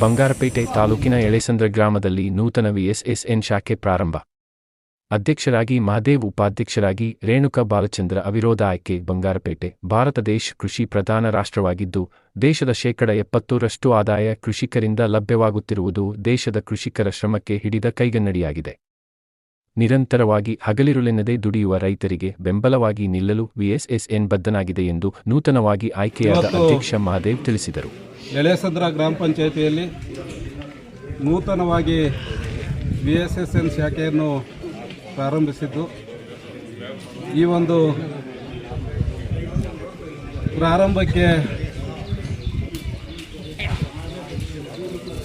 ಬಂಗಾರಪೇಟೆ ತಾಲೂಕಿನ ಎಳೆಸಂದ್ರ ಗ್ರಾಮದಲ್ಲಿ ನೂತನ ವಿಎಸ್ಎಸ್ಎನ್ ಶಾಖೆ ಪ್ರಾರಂಭ. ಅಧ್ಯಕ್ಷರಾಗಿ ಮಹದೇವ್, ಉಪಾಧ್ಯಕ್ಷರಾಗಿ ರೇಣುಕಾ ಬಾಲಚಂದ್ರ. ಅವಿರೋಧ ಆಯ್ಕೆ. ಬಂಗಾರಪೇಟೆ. ಭಾರತ ದೇಶ ಕೃಷಿ ಪ್ರಧಾನ ರಾಷ್ಟ್ರವಾಗಿದ್ದು, ದೇಶದ 70% ಆದಾಯ ಕೃಷಿಕರಿಂದ ಲಭ್ಯವಾಗುತ್ತಿರುವುದು ದೇಶದ ಕೃಷಿಕರ ಶ್ರಮಕ್ಕೆ ಹಿಡಿದ ಕೈಗನ್ನಡಿಯಾಗಿದೆ. ನಿರಂತರವಾಗಿ ಹಗಲಿರುಳೆನ್ನದೆ ದುಡಿಯುವ ರೈತರಿಗೆ ಬೆಂಬಲವಾಗಿ ನಿಲ್ಲಲು ವಿಎಸ್ಎಸ್ಎನ್ ಬದ್ಧನಾಗಿದೆ ಎಂದು ನೂತನವಾಗಿ ಆಯ್ಕೆಯಾದ ಅಧ್ಯಕ್ಷ ಮಹದೇವ್ ತಿಳಿಸಿದರು. ಎಳೆಸಂದ್ರ ಗ್ರಾಮ ಪಂಚಾಯಿತಿಯಲ್ಲಿ ನೂತನವಾಗಿ ವಿಎಸ್ಎಸ್ಎನ್ ಶಾಖೆಯನ್ನು ಪ್ರಾರಂಭಿಸಿದ್ದು, ಈ ಒಂದು ಪ್ರಾರಂಭಕ್ಕೆ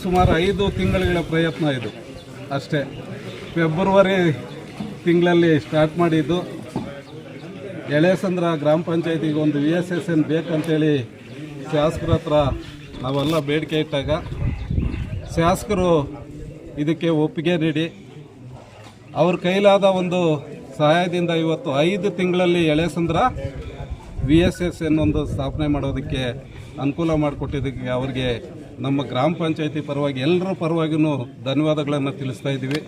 ಸುಮಾರು 5 ತಿಂಗಳ ಪ್ರಯತ್ನ ಇದು ಅಷ್ಟೇ. ಫೆಬ್ರವರಿ ತಿಂಗಳಲ್ಲಿ ಸ್ಟಾರ್ಟ್ ಮಾಡಿದ್ದು. ಎಳೆಸಂದ್ರ ಗ್ರಾಮ ಪಂಚಾಯಿತಿಗೆ ಒಂದು ವಿಎಸ್ಎಸ್ಎನ್ ಬೇಕಂತೇಳಿ ಶಾಸಕರ ಹತ್ರ ನಾವೆಲ್ಲ ಬೇಡಿಕೆ ಇಟ್ಟಾಗ ಶಾಸಕರು ಇದಕ್ಕೆ ಒಪ್ಪಿಗೆ ನೀಡಿ ಅವ್ರ ಕೈಲಾದ ಒಂದು ಸಹಾಯದಿಂದ ಇವತ್ತು 5 ತಿಂಗಳಲ್ಲಿ ಎಳೆಸಂದ್ರ ವಿಎಸ್ಎಸ್ಎನ್ ಒಂದು ಸ್ಥಾಪನೆ ಮಾಡೋದಕ್ಕೆ ಅನುಕೂಲ ಮಾಡಿಕೊಟ್ಟಿದ್ದಕ್ಕೆ ಅವ್ರಿಗೆ ನಮ್ಮ ಗ್ರಾಮ ಪಂಚಾಯಿತಿ ಪರವಾಗಿ ಎಲ್ಲರ ಪರವಾಗಿಯೂ ಧನ್ಯವಾದಗಳನ್ನು ತಿಳಿಸ್ತಾ ಇದ್ದೀವಿ.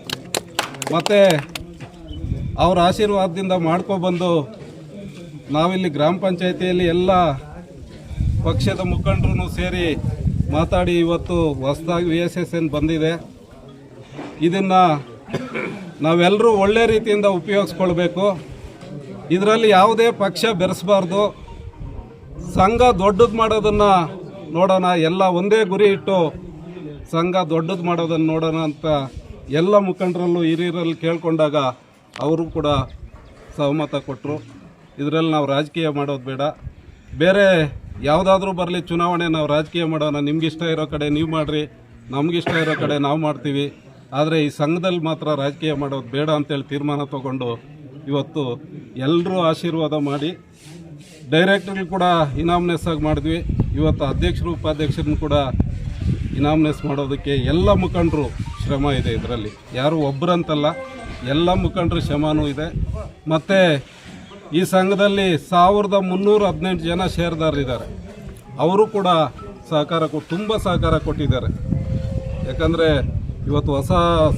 ಮತ್ತು ಅವ್ರ ಆಶೀರ್ವಾದದಿಂದ ಮಾಡ್ಕೊಬಂದು ನಾವಿಲ್ಲಿ ಗ್ರಾಮ ಪಂಚಾಯಿತಿಯಲ್ಲಿ ಎಲ್ಲ ಪಕ್ಷದ ಮುಖಂಡರು ಸೇರಿ ಮಾತಾಡಿ ಇವತ್ತು ಹೊಸದಾಗಿ ವಿಎಸ್ಎಸ್ಎನ್ ಬಂದಿದೆ. ಇದನ್ನು ನಾವೆಲ್ಲರೂ ಒಳ್ಳೆ ರೀತಿಯಿಂದ ಉಪಯೋಗಿಸ್ಕೊಳ್ಬೇಕು. ಇದರಲ್ಲಿ ಯಾವುದೇ ಪಕ್ಷ ಬೆರೆಸಬಾರ್ದು. ಸಂಘ ದೊಡ್ಡದು ಮಾಡೋದನ್ನು ನೋಡೋಣ, ಎಲ್ಲ ಒಂದೇ ಗುರಿ ಇಟ್ಟು ಸಂಘ ದೊಡ್ಡದು ಮಾಡೋದನ್ನು ನೋಡೋಣ ಅಂತ ಎಲ್ಲ ಮುಖಂಡರಲ್ಲೂ ಹಿರಿಯರಲ್ಲಿ ಕೇಳ್ಕೊಂಡಾಗ ಅವರು ಕೂಡ ಸಹಮತ ಕೊಟ್ಟರು. ಇದರಲ್ಲಿ ನಾವು ರಾಜಕೀಯ ಮಾಡೋದು ಬೇಡ, ಬೇರೆ ಯಾವುದಾದ್ರೂ ಬರಲಿ ಚುನಾವಣೆ, ನಾವು ರಾಜಕೀಯ ಮಾಡೋಣ, ನಿಮ್ಗಿಷ್ಟ ಇರೋ ಕಡೆ ನೀವು ಮಾಡಿರಿ, ನಮಗಿಷ್ಟ ಇರೋ ಕಡೆ ನಾವು ಮಾಡ್ತೀವಿ, ಆದರೆ ಈ ಸಂಘದಲ್ಲಿ ಮಾತ್ರ ರಾಜಕೀಯ ಮಾಡೋದು ಬೇಡ ಅಂತೇಳಿ ತೀರ್ಮಾನ ತಗೊಂಡು ಇವತ್ತು ಎಲ್ಲರೂ ಆಶೀರ್ವಾದ ಮಾಡಿ ಡೈರೆಕ್ಟರ್ಗಳು ಕೂಡ ಇನಾಮ್ನೆಸ್ ಆಗಿ ಮಾಡಿದ್ವಿ. ಇವತ್ತು ಅಧ್ಯಕ್ಷರು ಉಪಾಧ್ಯಕ್ಷರನ್ನು ಕೂಡ ಇನಾಮ್ನೆಸ್ ಮಾಡೋದಕ್ಕೆ ಎಲ್ಲ ಮುಖಂಡರು ಶ್ರಮ ಇದೆ. ಇದರಲ್ಲಿ ಯಾರು ಒಬ್ಬರಂತಲ್ಲ, ಎಲ್ಲ ಮುಖಂಡರು ಶ್ರಮನೂ ಇದೆ. ಮತ್ತು ಈ ಸಂಘದಲ್ಲಿ 1318 ಜನ ಷೇರ್ದಾರರಿದ್ದಾರೆ. ಅವರು ಕೂಡ ತುಂಬ ಸಹಕಾರ ಕೊಟ್ಟಿದ್ದಾರೆ. ಯಾಕಂದರೆ ಇವತ್ತು ಹೊಸ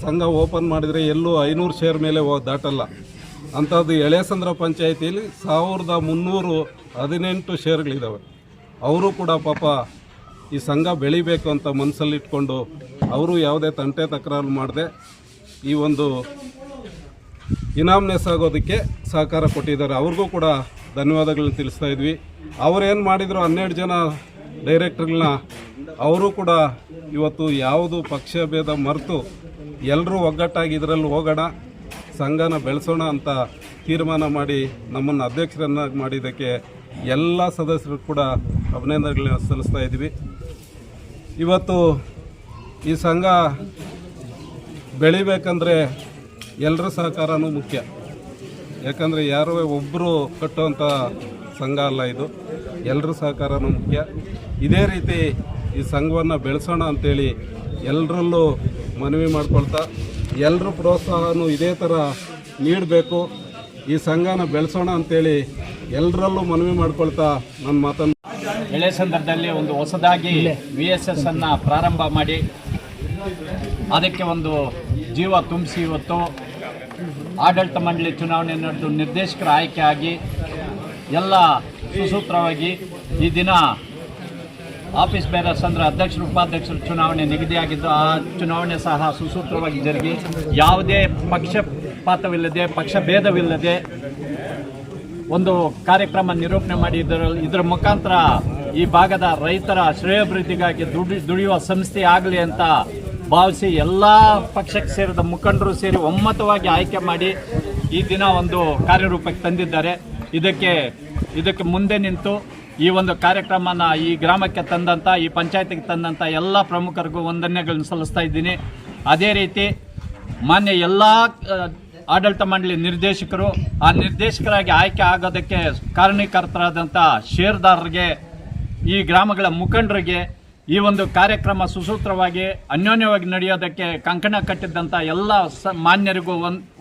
ಸಂಘ ಓಪನ್ ಮಾಡಿದರೆ ಎಲ್ಲೂ 500 ಶೇರ್ ಮೇಲೆ ದಾಟಲ್ಲ. ಅಂಥದ್ದು ಎಳೆಸಂದ್ರ ಪಂಚಾಯಿತಿಯಲ್ಲಿ 1318 ಶೇರ್ಗಳಿದ್ದಾವೆ. ಅವರು ಕೂಡ ಪಾಪ ಈ ಸಂಘ ಬೆಳಿಬೇಕು ಅಂತ ಮನಸ್ಸಲ್ಲಿಟ್ಕೊಂಡು ಅವರು ಯಾವುದೇ ತಂಟೆ ತಕರಾರು ಮಾಡದೆ ಈ ಒಂದು ಇನಾಮ್ನೆಸ್ ಆಗೋದಕ್ಕೆ ಸಹಕಾರ ಕೊಟ್ಟಿದ್ದಾರೆ. ಅವ್ರಿಗೂ ಕೂಡ ಧನ್ಯವಾದಗಳನ್ನ ತಿಳಿಸ್ತಾ ಇದ್ವಿ. ಅವರೇನು ಮಾಡಿದ್ರು 12 ಜನ ಡೈರೆಕ್ಟರ್ಗಳನ್ನ, ಅವರು ಕೂಡ ಇವತ್ತು ಯಾವುದು ಪಕ್ಷ ಭೇದ ಮರೆತು ಎಲ್ಲರೂ ಒಗ್ಗಟ್ಟಾಗಿ ಇದರಲ್ಲಿ ಹೋಗೋಣ, ಸಂಘನ ಬೆಳೆಸೋಣ ಅಂತ ತೀರ್ಮಾನ ಮಾಡಿ ನಮ್ಮನ್ನು ಅಧ್ಯಕ್ಷರನ್ನಾಗಿ ಮಾಡಿದ್ದಕ್ಕೆ ಎಲ್ಲ ಸದಸ್ಯರು ಕೂಡ ಅಭಿನಂದನೆಗಳನ್ನ ಸಲ್ಲಿಸ್ತಾ ಇದ್ವಿ. ಇವತ್ತು ಈ ಸಂಘ ಬೆಳಿಬೇಕಂದ್ರೆ ಎಲ್ಲರ ಸಹಕಾರನೂ ಮುಖ್ಯ. ಯಾಕಂದರೆ ಯಾರೋ ಒಬ್ಬರು ಕಟ್ಟುವಂಥ ಸಂಘ ಅಲ್ಲ ಇದು, ಎಲ್ಲರ ಸಹಕಾರನೂ ಮುಖ್ಯ. ಇದೇ ರೀತಿ ಈ ಸಂಘವನ್ನು ಬೆಳೆಸೋಣ ಅಂಥೇಳಿ ಎಲ್ಲರಲ್ಲೂ ಮನವಿ ಮಾಡ್ಕೊಳ್ತಾ, ಎಲ್ಲರ ಪ್ರೋತ್ಸಾಹನೂ ಇದೇ ಥರ ನೀಡಬೇಕು, ಈ ಸಂಘನ ಬೆಳೆಸೋಣ ಅಂಥೇಳಿ ಎಲ್ಲರಲ್ಲೂ ಮನವಿ ಮಾಡ್ಕೊಳ್ತಾ ನನ್ನ ಮಾತನ್ನು. ಎಳೆಸಂದ್ರದಲ್ಲಿ ಒಂದು ಹೊಸದಾಗಿ ವಿಎಸ್ಎಸ್ ಅನ್ನು ಪ್ರಾರಂಭ ಮಾಡಿ ಅದಕ್ಕೆ ಒಂದು ಜೀವ ತುಂಬಿಸಿ ಇವತ್ತು ಆಡಳಿತ ಮಂಡಳಿ ಚುನಾವಣೆ ನಡೆದು ನಿರ್ದೇಶಕರ ಆಯ್ಕೆ ಆಗಿ ಎಲ್ಲ ಸುಸೂತ್ರವಾಗಿ ಈ ದಿನ ಆಫೀಸ್ ಬೇರರ್ಸ್ ಅಂದರೆ ಅಧ್ಯಕ್ಷರು ಉಪಾಧ್ಯಕ್ಷರು ಚುನಾವಣೆ ನಿಗದಿಯಾಗಿದ್ದು, ಆ ಚುನಾವಣೆ ಸಹ ಸುಸೂತ್ರವಾಗಿ ಜರುಗಿ ಯಾವುದೇ ಪಕ್ಷಪಾತವಿಲ್ಲದೆ ಪಕ್ಷಭೇದವಿಲ್ಲದೆ ಒಂದು ಕಾರ್ಯಕ್ರಮ ನಿರೂಪಣೆ ಮಾಡಿ ಇದರ ಮುಖಾಂತರ ಈ ಭಾಗದ ರೈತರ ಶ್ರೇಯೋಭಿವೃದ್ಧಿಗಾಗಿ ದುಡಿಯುವ ಸಂಸ್ಥೆ ಆಗಲಿ ಅಂತ ಭಾವಿಸಿ ಎಲ್ಲ ಪಕ್ಷಕ್ಕೆ ಸೇರಿದ ಮುಖಂಡರು ಸೇರಿ ಒಮ್ಮತವಾಗಿ ಆಯ್ಕೆ ಮಾಡಿ ಈ ದಿನ ಒಂದು ಕಾರ್ಯರೂಪಕ್ಕೆ ತಂದಿದ್ದಾರೆ. ಇದಕ್ಕೆ ಮುಂದೆ ನಿಂತು ಈ ಒಂದು ಕಾರ್ಯಕ್ರಮನ ಈ ಗ್ರಾಮಕ್ಕೆ ತಂದಂಥ, ಈ ಪಂಚಾಯತಿಗೆ ತಂದಂಥ ಎಲ್ಲ ಪ್ರಮುಖರಿಗೂ ವಂದನೆಗಳನ್ನು ಸಲ್ಲಿಸ್ತಾ ಇದ್ದೀನಿ. ಅದೇ ರೀತಿ ಮಾನ್ಯ ಎಲ್ಲ ಆಡಳಿತ ಮಂಡಳಿ ನಿರ್ದೇಶಕರು, ಆ ನಿರ್ದೇಶಕರಾಗಿ ಆಯ್ಕೆ ಆಗೋದಕ್ಕೆ ಕಾರಣೀಕರ್ತರಾದಂಥ ಷೇರ್ದಾರರಿಗೆ, ಈ ಗ್ರಾಮಗಳ ಮುಖಂಡರಿಗೆ ಈ ಒಂದು ಕಾರ್ಯಕ್ರಮ ಸುಸೂತ್ರವಾಗಿ ಅನ್ಯೋನ್ಯವಾಗಿ ನಡೆಯೋದಕ್ಕೆ ಕಂಕಣ ಕಟ್ಟಿದ್ದಂಥ ಎಲ್ಲ ಮಾನ್ಯರಿಗೂ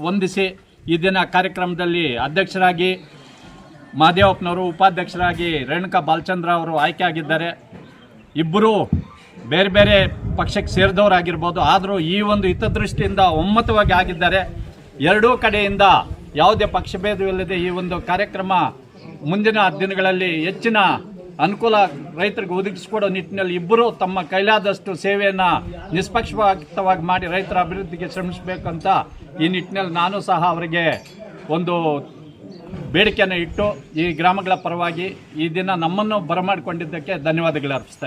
ವಂದಿಸಿ ಈ ದಿನ ಕಾರ್ಯಕ್ರಮದಲ್ಲಿ ಅಧ್ಯಕ್ಷರಾಗಿ ಮಹದೇವಪ್ಪನವರು, ಉಪಾಧ್ಯಕ್ಷರಾಗಿ ರೇಣುಕಾ ಬಾಲಚಂದ್ರ ಅವರು ಆಯ್ಕೆ ಆಗಿದ್ದಾರೆ. ಇಬ್ಬರು ಬೇರೆ ಬೇರೆ ಪಕ್ಷಕ್ಕೆ ಸೇರಿದವರಾಗಿರ್ಬೋದು. ಆದರೂ ಈ ಒಂದು ಹಿತದೃಷ್ಟಿಯಿಂದ ಒಮ್ಮತವಾಗಿ ಆಗಿದ್ದಾರೆ. ಎರಡೂ ಕಡೆಯಿಂದ ಯಾವುದೇ ಪಕ್ಷಭೇದವಿಲ್ಲದೆ ಈ ಒಂದು ಕಾರ್ಯಕ್ರಮ ಮುಂದಿನ ದಿನಗಳಲ್ಲಿ ಹೆಚ್ಚಿನ ಅನುಕೂಲ ರೈತರಿಗೆ ಒದಗಿಸಿಕೊಡೋ ನಿಟ್ಟಿನಲ್ಲಿ ಇಬ್ಬರು ತಮ್ಮ ಕೈಲಾದಷ್ಟು ಸೇವೆಯನ್ನು ನಿಷ್ಪಕ್ಷಪಾತವಾಗಿ ಮಾಡಿ ರೈತರ ಅಭಿವೃದ್ಧಿಗೆ ಶ್ರಮಿಸಬೇಕಂತ ಈ ನಿಟ್ಟಿನಲ್ಲಿ ನಾನು ಸಹ ಅವರಿಗೆ ಒಂದು ಬೇಡಿಕೆಯನ್ನು ಇಟ್ಟು ಈ ಗ್ರಾಮಗಳ ಪರವಾಗಿ ಈ ದಿನ ನಮ್ಮನ್ನು ಬರಮಾಡಿಕೊಂಡಿದ್ದಕ್ಕೆ ಧನ್ಯವಾದಗಳು ಅರ್ಪಿಸ್ತಾ